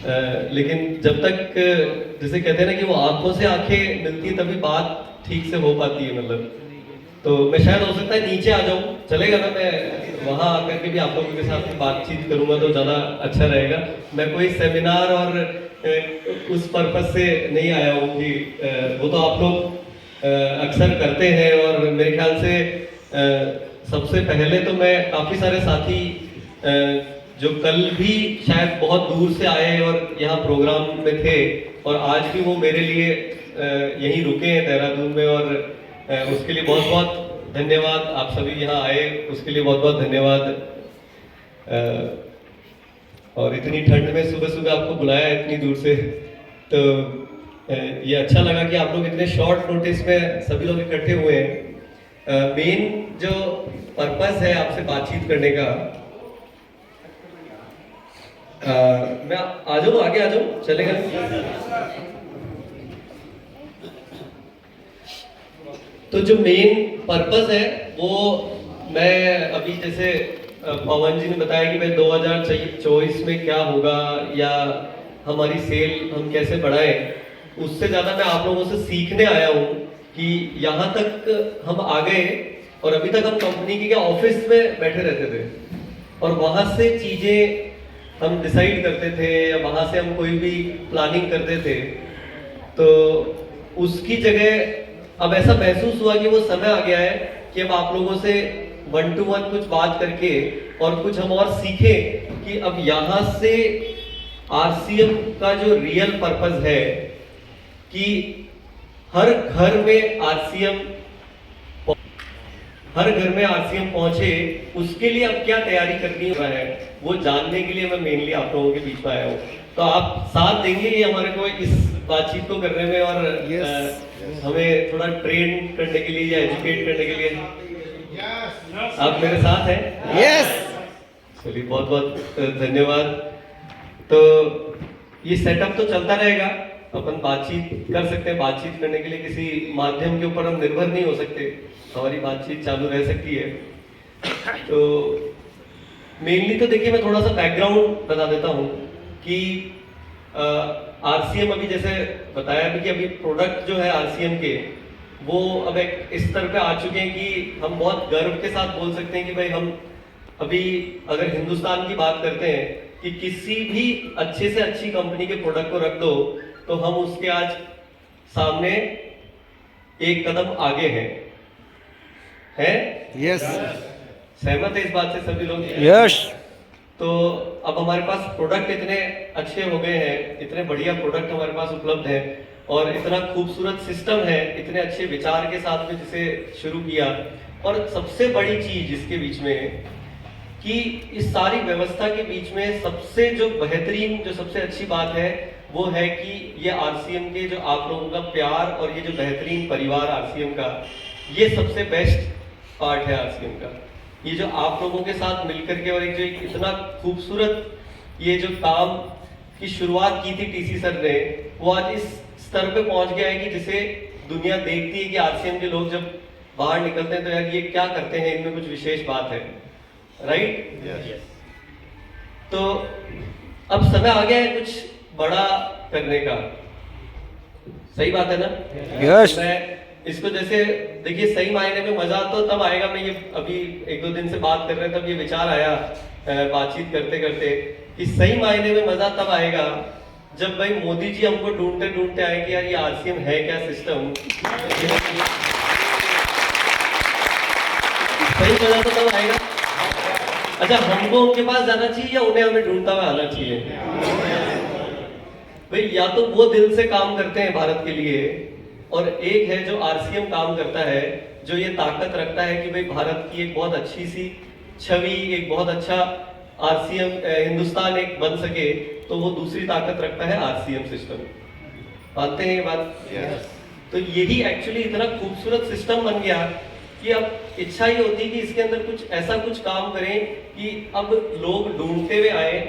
लेकिन जब तक जैसे कहते हैं ना कि वो आंखों से आंखें मिलती है तभी बात ठीक से हो पाती है, मतलब। तो मैं शायद हो सकता है नीचे आ जाऊं, चलेगा ना? मैं वहां आकर के भी आप लोगों के साथ बातचीत करूंगा तो ज़्यादा अच्छा रहेगा। मैं कोई सेमिनार और उस पर्पज से नहीं आया हूँ कि वो तो आप लोग अक्सर करते हैं। और मेरे ख्याल से सबसे पहले तो मैं काफ़ी सारे साथी जो कल भी शायद बहुत दूर से आए और यहाँ प्रोग्राम में थे और आज भी वो मेरे लिए यहीं रुके हैं देहरादून में, और उसके लिए बहुत बहुत धन्यवाद। आप सभी यहाँ आए उसके लिए बहुत बहुत धन्यवाद। और इतनी ठंड में सुबह सुबह आपको बुलाया इतनी दूर से, तो ये अच्छा लगा कि आप लोग इतने शॉर्ट नोटिस में सभी लोग इकट्ठे हुए हैं। मेन जो पर्पस है आपसे बातचीत करने का, मैं आ जाऊँ, आगे आ जाऊँ, चलेगा? तो जो मेन पर्पस है वो मैं अभी जैसे पवन जी ने बताया कि भाई 2024 में क्या होगा या हमारी सेल हम कैसे बढ़ाएं, उससे ज़्यादा मैं आप लोगों से सीखने आया हूँ कि यहाँ तक हम आ गए और अभी तक हम कंपनी के ऑफिस में बैठे रहते थे और वहाँ से चीज़ें हम डिसाइड करते थे या वहाँ से हम कोई भी प्लानिंग करते थे। तो उसकी जगह अब ऐसा महसूस हुआ कि वो समय आ गया है कि अब आप लोगों से 1 to 1 कुछ बात करके और कुछ हम और सीखें कि अब यहाँ से आरसीएम का जो रियल पर्पस है कि हर घर में आरसीएम पहुंचे, उसके लिए अब क्या तैयारी करनी है वो जानने के लिए मैं मेनली आप लोगों के बीच में आया हूँ। तो आप साथ देंगे ये हमारे को इस बातचीत को करने में और हमें थोड़ा ट्रेन करने के लिए या एजुकेट करने के लिए आप मेरे साथ हैं? यस। चलिए, बहुत बहुत धन्यवाद। तो ये सेटअप तो चलता रहेगा, अपन बातचीत कर सकते हैं। बातचीत करने के लिए किसी माध्यम के ऊपर हम निर्भर नहीं हो सकते, हमारी बातचीत चालू रह सकती है। तो मेनली तो देखिए मैं थोड़ा सा बैकग्राउंड बता देता हूँ कि आरसीएम अभी जैसे बताया भी कि अभी प्रोडक्ट जो है आरसीएम के वो अब एक इस स्तर पे आ चुके हैं कि हम बहुत गर्व के साथ बोल सकते हैं कि भाई हम अभी अगर हिंदुस्तान की बात करते हैं कि किसी भी अच्छे से अच्छी कंपनी के प्रोडक्ट को रख दो तो हम उसके आज सामने एक कदम आगे हैं। यस। सहमत है इस बात से सभी लोग? यस। तो अब हमारे पास प्रोडक्ट इतने अच्छे हो गए हैं, इतने बढ़िया प्रोडक्ट हमारे पास उपलब्ध है और इतना खूबसूरत सिस्टम है, इतने अच्छे विचार के साथ में जिसे शुरू किया। और सबसे बड़ी चीज इसके बीच में कि इस सारी व्यवस्था के बीच में सबसे जो बेहतरीन, जो सबसे अच्छी बात है वो है कि ये आरसीएम के जो आप लोगों का प्यार और ये जो बेहतरीन परिवार आरसीएम का, ये सबसे बेस्ट पार्ट है आरसीएम का। ये जो आप लोगों के साथ मिलकर के और एक जो इतना खूबसूरत ये जो काम की शुरुआत की थी टीसी सर ने, वो आज इस स्तर पे पहुंच गया है कि जिसे दुनिया देखती है कि आरसीएम के लोग जब बाहर निकलते हैं तो यार ये क्या करते हैं, इनमें कुछ विशेष बात है, राइट? तो अब समय आ गया है कुछ बड़ा करने का, सही बात है ना? यस। मैं इसको जैसे देखिए सही मायने में मजा तो तब आएगा, मैं ये अभी 1-2 दिन से बात कर रहे हैं तब ये विचार आया बातचीत करते करते कि सही मायने में मजा तब आएगा जब भाई मोदी जी हमको ढूंढते ढूंढते आए कि यार ये आरसीएम है क्या सिस्टम। सही मजा तो तब आएगा। अच्छा, हमको उनके पास जाना चाहिए या उन्हें हमें ढूंढता हुआ आना चाहिए? भाई या तो वो दिल से काम करते हैं भारत के लिए और एक है जो आरसीएम काम करता है, जो ये ताकत रखता है कि भाई भारत की एक बहुत अच्छी सी छवि, एक बहुत अच्छा आरसीएम हिंदुस्तान एक बन सके, तो वो दूसरी ताकत रखता है आरसीएम सिस्टम। मानते हैं ये बात? तो यही एक्चुअली इतना खूबसूरत सिस्टम बन गया कि अब इच्छा ही होती कि इसके अंदर कुछ ऐसा कुछ काम करें कि अब लोग ढूंढते हुए आए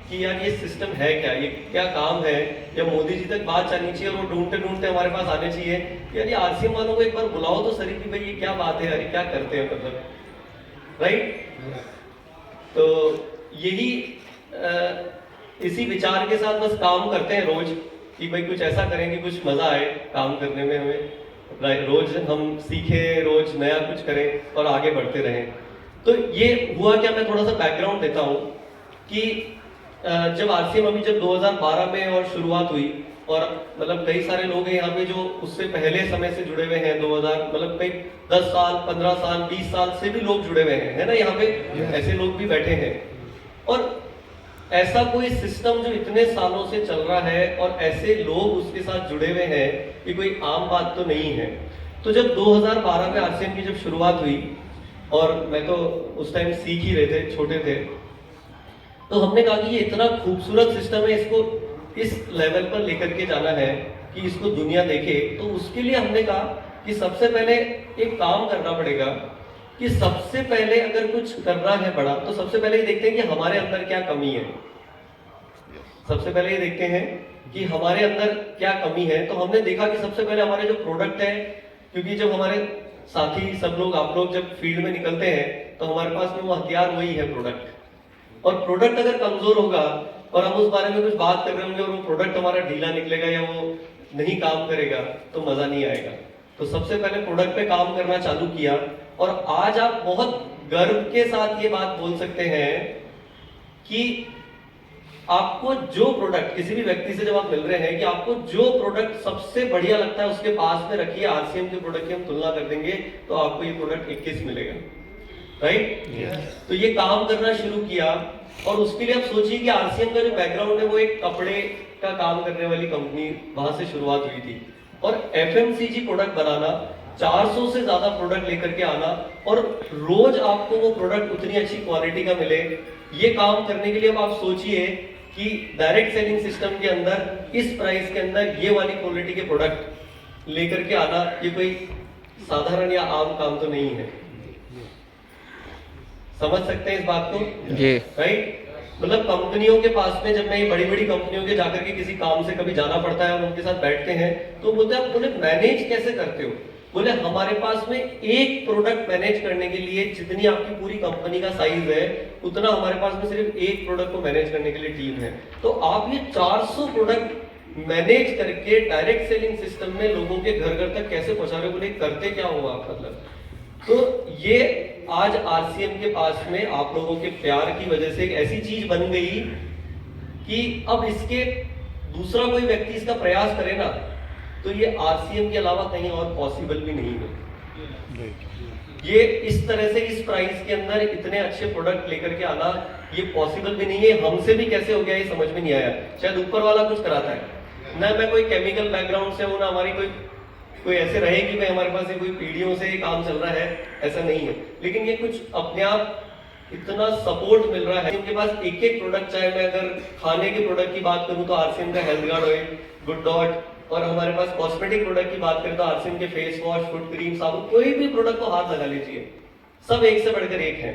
कि यार ये सिस्टम है क्या, ये क्या काम है, या मोदी जी तक बात जानी चाहिए और वो ढूंढते ढूंढते हमारे पास आने चाहिए यार ये आरसीएम वालों को एक बार बुलाओ तो सही कि भाई ये क्या बात है यार, ये क्या करते हैं, मतलब, राइट? तो यही इसी विचार के साथ बस काम करते हैं रोज कि भाई कुछ ऐसा करेंगे कुछ मजा आए काम करने में हमें, रोज हम सीखे, रोज नया कुछ करें और आगे बढ़ते रहें। तो ये हुआ क्या, मैं थोड़ा सा बैकग्राउंड देता हूँ कि जब आरसीएम अभी जब 2012 में और शुरुआत हुई, और मतलब कई सारे लोग हैं यहाँ पे जो उससे पहले समय से जुड़े हुए हैं, 2000 मतलब कई 10 साल 15 साल 20 साल से भी लोग जुड़े हुए हैं, है ना, यहाँ पे ऐसे लोग भी बैठे हैं। और ऐसा कोई सिस्टम जो इतने सालों से चल रहा है और ऐसे लोग उसके साथ जुड़े हुए हैं, ये कोई आम बात तो नहीं है। तो जब 2012 में आरसीएम की जब शुरुआत हुई, और मैं तो उस टाइम सीख ही रहे थे, छोटे थे, तो हमने कहा कि ये इतना खूबसूरत सिस्टम है, इसको इस लेवल पर लेकर के जाना है कि इसको दुनिया देखे। तो उसके लिए हमने कहा कि सबसे पहले एक काम करना पड़ेगा कि सबसे पहले अगर कुछ करना है बड़ा, तो सबसे पहले ये देखते हैं कि हमारे अंदर क्या कमी है। सबसे पहले ये देखते हैं कि हमारे अंदर क्या कमी है। तो हमने देखा कि सबसे पहले हमारे जो प्रोडक्ट है, क्योंकि जब हमारे साथी सब लोग, आप लोग जब फील्ड में निकलते हैं तो हमारे पास में वो हथियार वही है, प्रोडक्ट। और प्रोडक्ट अगर कमजोर होगा और हम उस बारे में कुछ बात कर रहे होंगे और वो प्रोडक्ट हमारा ढीला निकलेगा या वो नहीं काम करेगा, तो मजा नहीं आएगा। तो सबसे पहले प्रोडक्ट पे काम करना चालू किया, और आज आप बहुत गर्व के साथ ये बात बोल सकते हैं कि आपको जो प्रोडक्ट, किसी भी व्यक्ति से जब आप मिल रहे हैं, कि आपको जो प्रोडक्ट सबसे बढ़िया लगता है उसके पास में रखिए, आरसीएम के प्रोडक्ट की हम तुलना कर देंगे तो आपको ये प्रोडक्ट 21 मिलेगा, राइट? तो ये काम करना शुरू किया, और उसके लिए आप सोचिए कि आरसीएम का जो बैकग्राउंड है वो एक कपड़े का काम करने वाली कंपनी, वहां से शुरुआत हुई थी। और एफएमसीजी प्रोडक्ट बनाना, 400 से ज्यादा प्रोडक्ट लेकर के आना, और रोज आपको वो प्रोडक्ट उतनी अच्छी क्वालिटी का मिले, ये काम करने के लिए अब आप सोचिए कि डायरेक्ट सेलिंग सिस्टम के अंदर इस प्राइस के अंदर ये वाली क्वालिटी के प्रोडक्ट लेकर के आना, ये कोई साधारण या आम काम तो नहीं है। समझ सकते हैं इस बात को जी, राइट? मतलब कंपनियों के पास में, जब मैं ये बड़ी बड़ी कंपनियों के जाकर के किसी काम से कभी जाना पड़ता है और उनके साथ बैठते हैं, तो बोलते हैं आप बोले मैनेज कैसे करते हो? बोले हमारे पास में एक प्रोडक्ट मैनेज करने के लिए जितनी आपकी पूरी कंपनी का साइज है, उतना हमारे पास में सिर्फ एक प्रोडक्ट को मैनेज करने के लिए टीम है। तो आप ये 400 प्रोडक्ट मैनेज करके डायरेक्ट सेलिंग सिस्टम में लोगों के घर घर तक कैसे पहुंचा रहे हो? बोले करते क्या हो आप? मतलब तो ये आज आरसीएम के पास में आप लोगों के प्यार की वजह से एक ऐसी चीज बन गई कि अब इसके दूसरा कोई व्यक्ति इसका प्रयास करे ना, तो ये आरसीएम के अलावा कहीं और पॉसिबल भी नहीं है। ये इस तरह से इस प्राइस के अंदर इतने अच्छे प्रोडक्ट लेकर के आना, ये पॉसिबल भी नहीं है। हमसे भी कैसे हो गया ये समझ में नहीं आया। शायद ऊपर वाला कुछ कराता है ना, मैं कोई केमिकल बैकग्राउंड से हूं ना, हमारी कोई ऐसे रहे कि भाई हमारे पास ये कोई पीढ़ियों से काम चल रहा है, ऐसा नहीं है। लेकिन ये कुछ अपने आप इतना सपोर्ट मिल रहा है। इनके पास एक एक प्रोडक्ट, चाहे मैं अगर खाने के प्रोडक्ट की बात करूं तो आरसीएम का health guard oil, good dot, और हमारे पास कॉस्मेटिक प्रोडक्ट की बात करें तो आरसीएम के फेस वॉश, फुट क्रीम, साबुन, कोई भी प्रोडक्ट को हाथ लगा लीजिए, सब एक से बढ़कर एक है।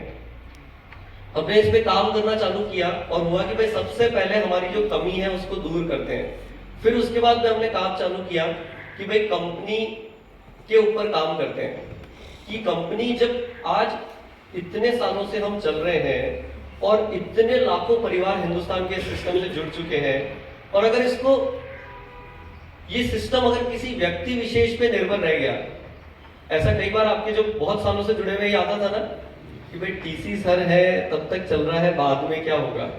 हमने इस पे काम करना चालू किया और हुआ कि भाई सबसे पहले हमारी जो कमी है उसको दूर करते हैं। फिर उसके बाद में हमने काम चालू किया कि भाई कंपनी के ऊपर काम करते हैं कि कंपनी, जब आज इतने सालों से हम चल रहे हैं और इतने लाखों परिवार हिंदुस्तान के सिस्टम से जुड़ चुके हैं, और अगर इसको, ये सिस्टम अगर किसी व्यक्ति विशेष पे निर्भर रह गया, ऐसा कई बार आपके जो बहुत सालों से जुड़े हुए आता था ना कि भाई टीसी सर है तब तक चल रहा है, बाद में क्या होगा,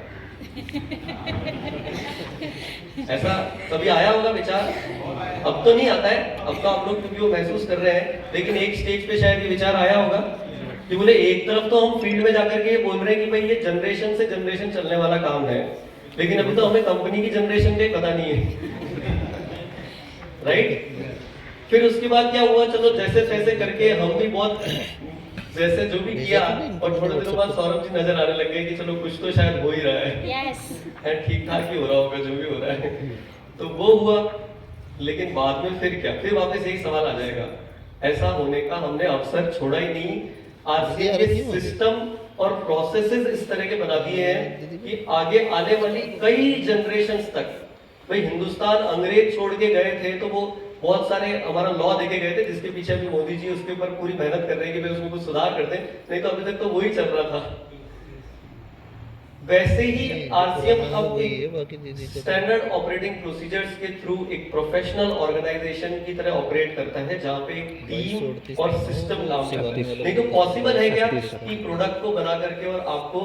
ऐसा कभी आया होगा विचार? अब तो नहीं आता है, अब तो आप लोग क्योंकि वो महसूस कर रहे हैं, लेकिन एक स्टेज पे शायद ये विचार आया होगा कि बोले एक तरफ तो हम फील्ड में जाकर के बोल रहे हैं कि भाई ये जनरेशन से जनरेशन चलने वाला काम है, लेकिन अभी तो हमें कंपनी की जनरेशन के पता नहीं है, राइट? फिर उसके बाद क्या हुआ, चलो जैसे तैसे करके हम भी बहुत जैसे जो भी किया, और थोड़े दिनों बाद सौरभ जी नजर आने लग गए कि चलो कुछ तो शायद हो ही रहा है, ठीक ठाक ही हो रहा होगा जो भी हो रहा है। तो वो हुआ, लेकिन बाद में फिर क्या, फिर वापस यही सवाल आ जाएगा। ऐसा होने का हमने अवसर छोड़ा ही नहीं। आरसीएम के सिस्टम और प्रोसेसेस इस तरह के बना दिए हैं कि आगे आने वाली कई जनरेशंस तक, भाई हिंदुस्तान अंग्रेज छोड़ के गए थे तो वो बहुत सारे हमारा लॉ देके गए थे, जिसके पीछे अभी मोदी जी उसके ऊपर पूरी मेहनत कर रहे हैं कि भाई उसमें कुछ सुधार कर दें, नहीं तो अभी तक तो वही चल रहा था। वैसे ही आरसीएम अब एक स्टैंडर्ड ऑपरेटिंग प्रोसीजर्स के थ्रू एक प्रोफेशनल ऑर्गेनाइजेशन की तरह ऑपरेट करता है, जहाँ पे एक टीम और सिस्टम काम करता है। नहीं तो पॉसिबल है क्या कि प्रोडक्ट को बना करके और आपको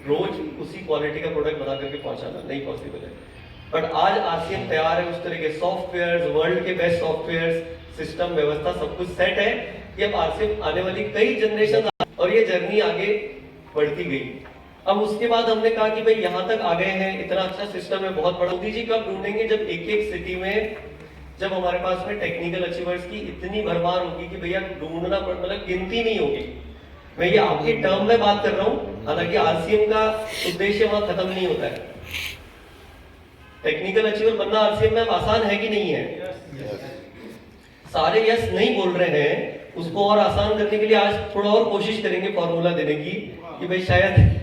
रोज उसी क्वालिटी का प्रोडक्ट बना करके पहुंचाना? नहीं पॉसिबल है। बट आज आरसीएम तैयार है, उस तरह के सॉफ्टवेयर, वर्ल्ड के बेस्ट सॉफ्टवेयर, सिस्टम, व्यवस्था सब कुछ सेट है कि अब आरसीएम आने वाली कई जनरेशन और ये जर्नी आगे बढ़ती गई। अब उसके बाद हमने कहा कि भाई यहाँ तक आ गए हैं, इतना अच्छा सिस्टम है, बहुत बड़ा। मोदी जी कब ढूंढेंगे? जब एक एक सिटी में, जब हमारे पास में टेक्निकल अचीवर्स की इतनी भरमार होगी कि भैया ढूंढना, मतलब गिनती नहीं होगी। मैं ये आपके टर्म में बात कर रहा हूँ, हालांकि आरसीएम का उद्देश्य वहां खत्म नहीं होता है। टेक्निकल अचीवर बनना आरसीएम में आसान है कि नहीं है? सारे यस नहीं बोल रहे हैं, उसको और आसान करने के लिए आज थोड़ा और कोशिश करेंगे फॉर्मूला देने की कि भाई शायद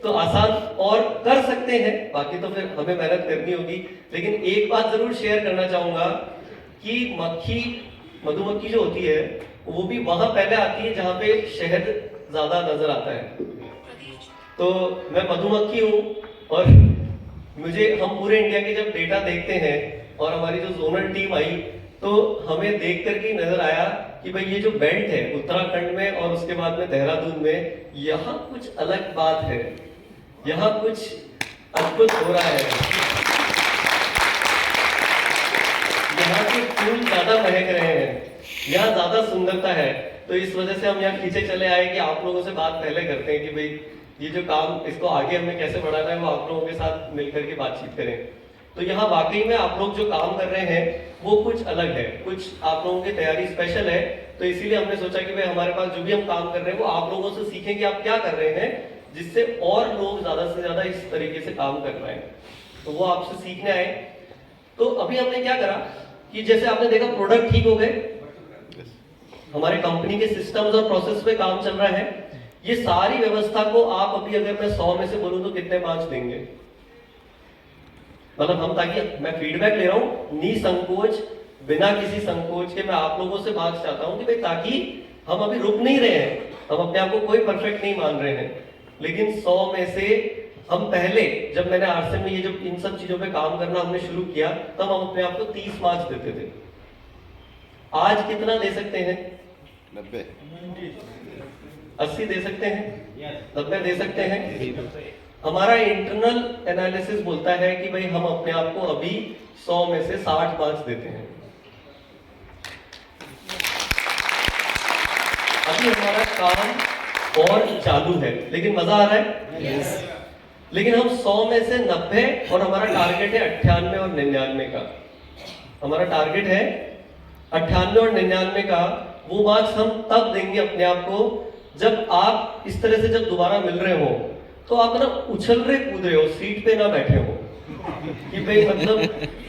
तो आसान और कर सकते हैं, बाकी तो फिर हमें मेहनत करनी होगी। लेकिन एक बात जरूर शेयर करना चाहूंगा कि मधुमक्खी जो होती है वो भी वहां पहले आती है जहां पे शहद ज्यादा नजर आता है। तो मैं मधुमक्खी हूं और हम पूरे इंडिया के जब डेटा देखते हैं और हमारी जो जोनल टीम आई तो हमें देख करके नजर आया कि भाई ये जो बेल्ट है उत्तराखंड में और उसके बाद में देहरादून में, यहाँ कुछ अलग बात है, यहाँ कुछ अद्भुत हो रहा है, यहाँ के फूल ज्यादा महक रहे हैं, यहाँ ज्यादा सुंदरता है। तो इस वजह से हम यहाँ खींचे चले आए कि आप लोगों से बात पहले करते हैं कि भाई ये जो काम, इसको आगे हमें कैसे बढ़ाना है, वो आप लोगों के साथ मिलकर के बातचीत करें। तो यहाँ वाकई में आप लोग जो काम कर रहे हैं वो कुछ अलग है, कुछ आप लोगों की तैयारी स्पेशल है। तो इसीलिए हमने सोचा कि भाई हमारे पास जो भी हम काम कर रहे हैं वो आप लोगों से सीखें कि आप क्या कर रहे हैं, जिससे और लोग ज्यादा से ज्यादा इस तरीके से काम कर पाए। तो वो आपसे सीखने आए। तो अभी हमने क्या करा कि जैसे आपने देखा प्रोडक्ट ठीक हो गए, हमारे कंपनी के सिस्टम्स और प्रोसेस पे काम चल रहा है। ये सारी व्यवस्था को आप अभी अगर मैं 100 में से बोलूं तो कितने मार्क्स देंगे? मतलब हम, ताकि मैं फीडबैक ले रहा हूं निसंकोच, बिना किसी संकोच के मैं आप लोगों से मार्क्स चाहता हूं कि भाई ताकि हम अभी रुक नहीं रहे हैं, हम अपने आप को कोई परफेक्ट नहीं मान रहे हैं, लेकिन 100 में से हम पहले जब मैंने आरसीएम में ये जो इन सब चीजों पे काम करना हमने शुरू किया तब हम अपने आप को 30 मार्क्स देते थे। आज कितना दे सकते हैं? 90, 80 दे सकते हैं, 90 दे सकते हैं। हमारा इंटरनल एनालिसिस बोलता है कि भाई हम अपने आप को अभी 100 में से 60 मार्क्स देते हैं। अभी हमारा काम और चालू है, लेकिन मजा आ रहा है। yes. लेकिन हम 100 में से 90 और हमारा टारगेट है 98 और 99 का। हमारा टारगेट है 98 और 99 का। वो मार्क्स हम तब देंगे अपने आप को जब आप इस तरह से जब दोबारा मिल रहे हो तो आप ना उछल रहे कूद रहे हो, सीट पे ना बैठे हो कि भाई मतलब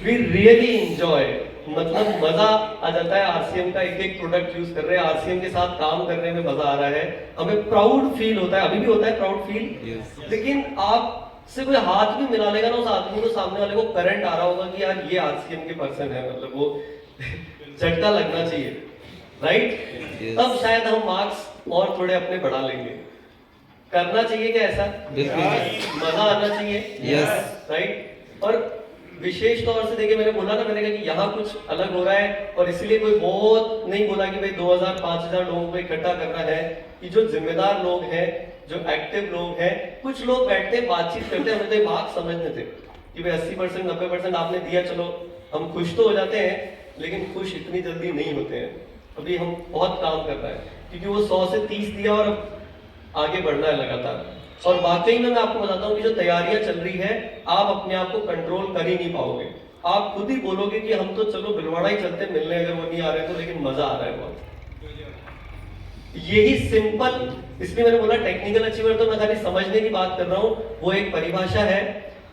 वी रियली एंजॉय, मतलब मजा आ जाता है। आरसीएम का एक एक प्रोडक्ट यूज कर रहे हैं, आरसीएम के साथ काम करने में मजा आ रहा है, हमें प्राउड फील होता है, अभी भी होता है प्राउड फील। yes. लेकिन आप से कोई हाथ भी मिला लेगा ना उस आदमी को, सामने वाले को करंट आ रहा होगा कि यार ये आरसीएम के पर्सन है, मतलब वो झटका लगना चाहिए, राइट? yes. तब शायद हम मार्क्स और थोड़े अपने बढ़ा लेंगे। करना चाहिए क्या ऐसा? मजा आना चाहिए, yes. राइट? और विशेष तौर से देखिए, मैंने बोला ना, मैंने कहा कि यहाँ कुछ अलग हो रहा है और इसलिए कोई बहुत नहीं बोला कि भाई 2000-5000 लोगों को इकट्ठा करना है। कि जो जिम्मेदार लोग हैं, जो एक्टिव लोग हैं, कुछ लोग बैठते बातचीत करते हैं, हमें तो बात समझने थे कि भाई 80% 90% आपने दिया, चलो हम खुश तो हो जाते हैं, लेकिन खुश इतनी जल्दी नहीं होते हैं। अभी हम बहुत काम कर रहे हैं क्योंकि वो 100 से 30 दिया और आगे बढ़ना है लगातार। और वाकई में मैं आपको बताता हूँ कि जो तैयारियां चल रही है, आप अपने आप को कंट्रोल कर ही नहीं पाओगे। आप खुद ही बोलोगे कि हम तो चलो बिलवाड़ा ही चलते मिलने, अगर वो नहीं आ रहे तो, लेकिन मजा आ रहा है बहुत। यही सिंपल, इसलिए मैंने बोला टेक्निकल अचीवर तो मैं खाली समझने की बात कर रहा हूँ, वो एक परिभाषा है,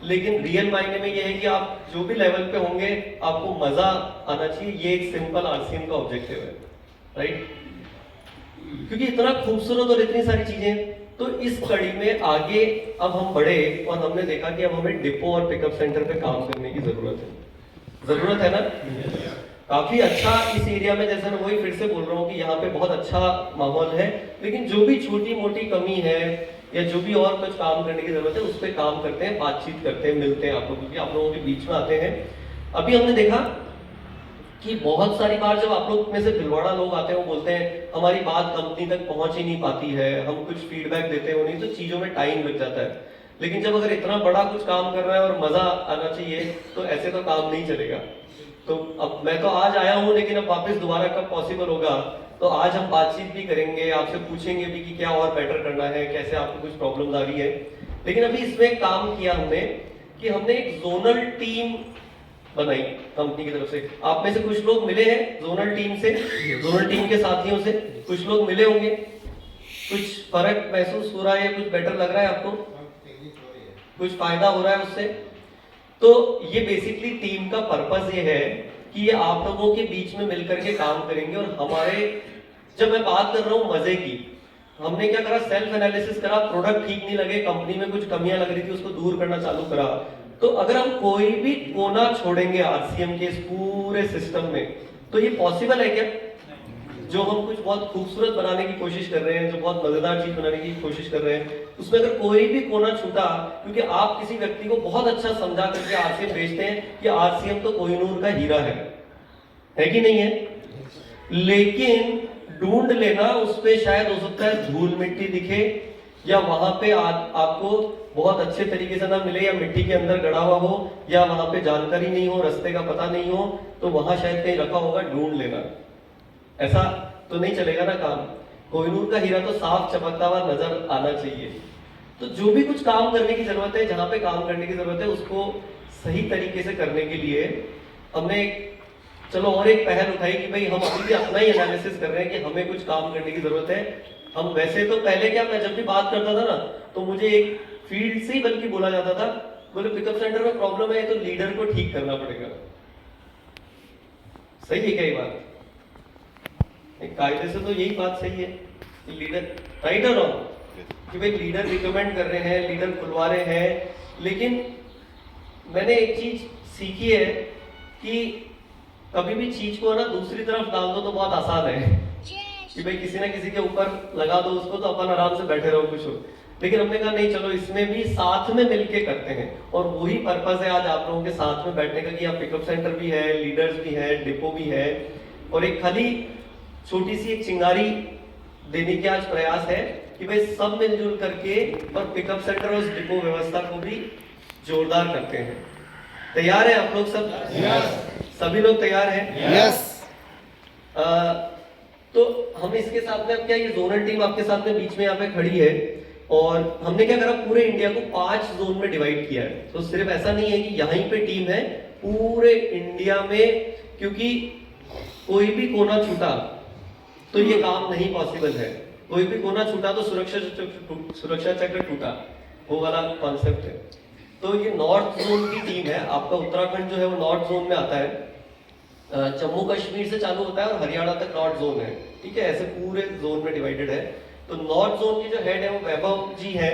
लेकिन रियल मायने में ये है कि आप जो भी लेवल पे होंगे आपको मजा आना चाहिए। ये एक सिंपल आरसीएम का ऑब्जेक्टिव है, राइट? क्योंकि इतना खूबसूरत और इतनी सारी चीजें। तो इस कड़ी में आगे अब हम बढ़े और हमने देखा कि अब हमें डिपो और पिकअप सेंटर पे काम करने की जरूरत है ना? काफी अच्छा इस एरिया में, जैसे मैं वही फिर से बोल रहा हूँ कि यहाँ पे बहुत अच्छा माहौल है, लेकिन जो भी छोटी मोटी कमी है या जो भी और कुछ काम करने की जरूरत है उस पर काम करते हैं, बातचीत करते हैं, मिलते हैं आप लोगों की, आप लोगों के बीच में आते हैं। अभी हमने देखा कि बहुत सारी बार जब आप लोग में से भिलवाड़ा लोग आते हैं वो बोलते हैं हमारी बात कंपनी तक पहुंच ही नहीं पाती है, हम कुछ फीडबैक देते हो नहीं तो चीजों में टाइम लग जाता है। लेकिन जब अगर इतना बड़ा कुछ काम कर रहा है और मजा आना चाहिए तो ऐसे तो काम नहीं चलेगा। तो अब मैं तो आज आया हूँ, लेकिन अब वापस दोबारा कब पॉसिबल होगा, तो आज हम बातचीत भी करेंगे, आपसे पूछेंगे भी कि क्या और बेटर करना है, कैसे आपको कुछ प्रॉब्लम आ रही है। लेकिन अभी इसमें काम किया हमने कि हमने एक जोनल टीम बनाई कंपनी की तरफ से। आप में से कुछ लोग मिले हैं जोनल टीम से, जोनल टीम के साथियों से कुछ लोग मिले होंगे, कुछ फर्क महसूस हो रहा है, कुछ बेटर लग रहा है आपको, कुछ फायदा हो रहा है उससे। तो ये बेसिकली टीम का पर्पस ये है कि ये आप लोगों के बीच में मिलकर के काम करेंगे। और हमारे, जब मैं बात कर रहा हूँ मजे की, हमने क्या करा, सेल्फ एनालिसिस करा, प्रोडक्ट ठीक नहीं लगे, कंपनी में कुछ कमियां लग रही थी, उसको दूर करना चालू करा। तो अगर हम कोई भी कोना छोड़ेंगे आरसीएम के इस पूरे सिस्टम में, तो ये पॉसिबल है क्या? जो हम कुछ बहुत खूबसूरत बनाने की कोशिश कर रहे हैं, जो बहुत मजेदार चीज बनाने की कोशिश कर रहे हैं, उसमें अगर कोई भी कोना छूटा, क्योंकि आप किसी व्यक्ति को बहुत अच्छा समझा करके आरसीएम भेजते हैं कि आरसीएम तो कोहिनूर का हीरा है कि नहीं है, लेकिन ढूंढ लेना उस पे शायद हो सकता है धूल मिट्टी दिखे, या वहां पे आपको बहुत अच्छे तरीके से ना मिले, या मिट्टी के अंदर गड़ा हुआ हो, या वहां पे जानकारी नहीं हो, रास्ते का पता नहीं हो, तो वहां शायद कहीं रखा होगा, ढूंढ लेना। ऐसा तो नहीं चलेगा ना काम। कोहिनूर का हीरा तो साफ चमकता हुआ नजर आना चाहिए। तो जो भी कुछ काम करने की जरूरत है, जहां पे काम करने की जरूरत है, उसको सही तरीके से करने के लिए हमने चलो और एक पहल उठाई कि भाई हम अभी भी अपना ही एनालिसिस कर रहे हैं कि हमें कुछ काम करने की जरूरत है। हम वैसे तो पहले क्या, मैं जब भी बात करता था ना, तो मुझे एक फील्ड से ही बल्कि बोला जाता था, बोले पिकअप सेंटर में प्रॉब्लम है तो लीडर को ठीक करना पड़ेगा। सही है क्या ये बात? एक कायदे से तो यही बात सही है कि लीडर, राइट और रॉन्ग, कि भाई लीडर रिकमेंड कर रहे हैं, लीडर खुलवा रहे हैं। लेकिन मैंने एक चीज सीखी है कि कभी भी चीज को ना दूसरी तरफ डाल दो तो बहुत आसान है कि भाई किसी ना किसी के ऊपर लगा दो उसको, तो अपन आराम से बैठे रहो खुश हो। लेकिन हमने कहा नहीं, चलो इसमें भी साथ में मिलके करते हैं। और वही पर्पस है आज आप लोगों के साथ में बैठने का कि यहाँ पिकअप सेंटर भी है, लीडर्स भी है, डिपो भी है, और एक खाली छोटी सी एक चिंगारी देने की आज प्रयास है कि भाई सब मिलजुल करके और पिकअप सेंटर और डिपो व्यवस्था को भी जोरदार करते हैं। तैयार है आप लोग सब? सभी लोग तैयार हैं? यस। तो हम इसके साथ में, अब क्या, ये जोनल टीम आपके साथ में बीच में यहाँ पे खड़ी है, और हमने क्या करा, पूरे इंडिया को 5 जोन में डिवाइड किया है। तो सिर्फ ऐसा नहीं है कि यहीं पे टीम है, पूरे इंडिया में, क्योंकि कोई भी कोना छूटा तो ये काम नहीं पॉसिबल है। कोई भी कोना छूटा तो सुरक्षा चक्र टूटा, वो वाला कॉन्सेप्ट है। तो ये नॉर्थ जोन की टीम है, आपका उत्तराखंड जो है वो नॉर्थ जोन में आता है, जम्मू कश्मीर से चालू होता है और हरियाणा तक नॉर्थ जोन है, ठीक है, ऐसे पूरे जोन में डिवाइडेड है। तो नॉर्थ जोन की जो हेड है वो वैभव जी है,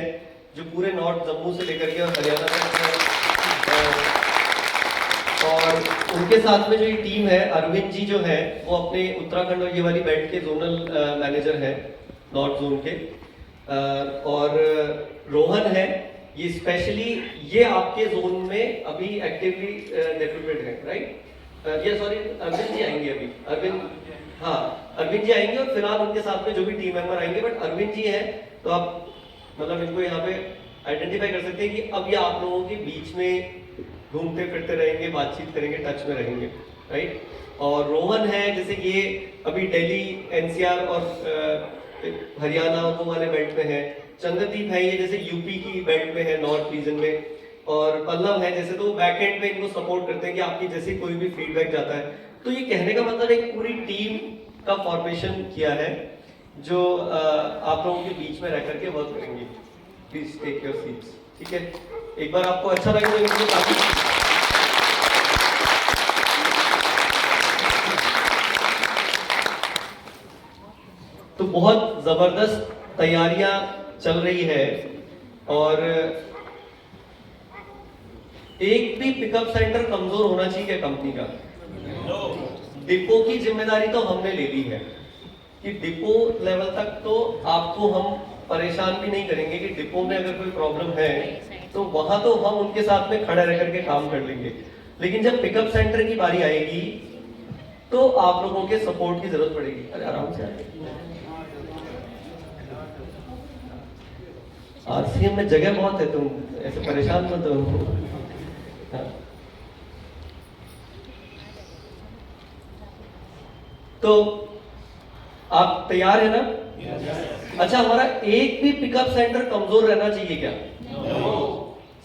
जो पूरे नॉर्थ जम्मू से लेकर के और हरियाणा तक, और उनके साथ में जो ये टीम है, अरविंद जी जो है वो अपने उत्तराखंड और ये वाली बेल्ट के जोनल मैनेजर है नॉर्थ जोन के, और रोहन है, ये स्पेशली ये आपके जोन में अभी एक्टिवली डेप्यूटेड है, राइट? ये सॉरी, अरविंद जी आएंगे अभी, अरविंद, हाँ अरविंद जी आएंगे, और फिलहाल उनके साथ में जो भी टीम मेंबर आएंगे, बट अरविंद जी है तो आप मतलब इनको यहाँ पे आइडेंटिफाई कर सकते हैं कि अब ये आप लोगों के बीच में घूमते फिरते रहेंगे, बातचीत करेंगे, टच में रहेंगे, राइट? और रोहन है, जैसे ये अभी दिल्ली, एनसीआर और हरियाणा और वो वाले बेल्ट में है। चंद्रदीप है, ये जैसे यूपी की बेल्ट में है, नॉर्थ रीजन में। और पल्लव है जैसे, तो बैक एंड पे इनको सपोर्ट करते हैं कि आपकी जैसे कोई भी फीडबैक जाता है। तो ये कहने का मतलब एक पूरी टीम का फॉर्मेशन किया है जो आप लोगों के बीच में रह करके वर्क करेंगे। प्लीज टेक योर सीट्स, ठीक है? एक बार आपको अच्छा लगे तो इसमें काफी तो बहुत जबरदस्त तैयारियां चल रही है, और एक भी पिकअप सेंटर कमजोर होना चाहिए क्या कंपनी का? डिपो की जिम्मेदारी तो हमने ले ली है कि डिपो लेवल तक तो आपको हम परेशान भी नहीं करेंगे कि डिपो में अगर कोई प्रॉब्लम है तो वहां तो हम उनके साथ में खड़े रह करके काम कर लेंगे, लेकिन जब पिकअप सेंटर की बारी आएगी तो आप लोगों के सपोर्ट की जरूरत पड़ेगी। अरे आराम से आरसीएम में जगह बहुत है, तुम ऐसे परेशान मत हो। हाँ। तो आप तैयार है ना? अच्छा, हमारा एक भी पिकअप सेंटर कमजोर रहना चाहिए क्या?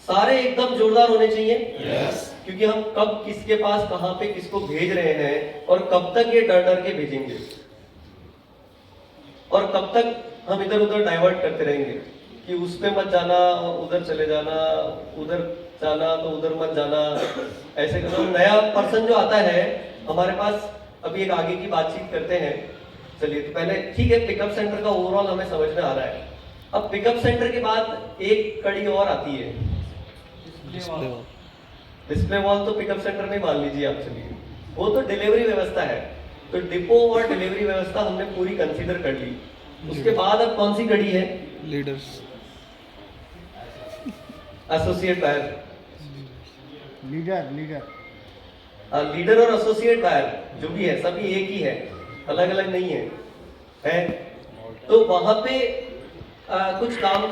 सारे एकदम जोरदार होने चाहिए। क्योंकि हम कब किसके पास कहां पे किसको भेज रहे हैं और कब तक ये डर डर के भेजेंगे और कब तक हम इधर उधर डाइवर्ट करते रहेंगे कि उस पे मत जाना, उधर चले जाना, उधर जाना तो उधर मत जाना, ऐसे करना। नया पर्सन जो आता है हमारे पास, अभी एक आगे की बातचीत करते हैं। चलिए, तो पहले ठीक है, पिकअप सेंटर का ओवरऑल हमें समझ में आ रहा है। अब पिकअप सेंटर के बाद एक कड़ी और आती है, डिस्प्ले वॉल। तो पिकअप सेंटर में मान लीजिए आप, चलिए वो तो डिलीवरी व्यवस्था है। तो डिपो और डिलीवरी व्यवस्था हमने पूरी कंसीडर कर ली। उसके बाद अब कौन सी कड़ी है? Leaders, associate buyer. Leader leader और एसोसिएट बायर जो भी है सभी एक ही है, अलग अलग नहीं है। तो वहां पे कुछ काम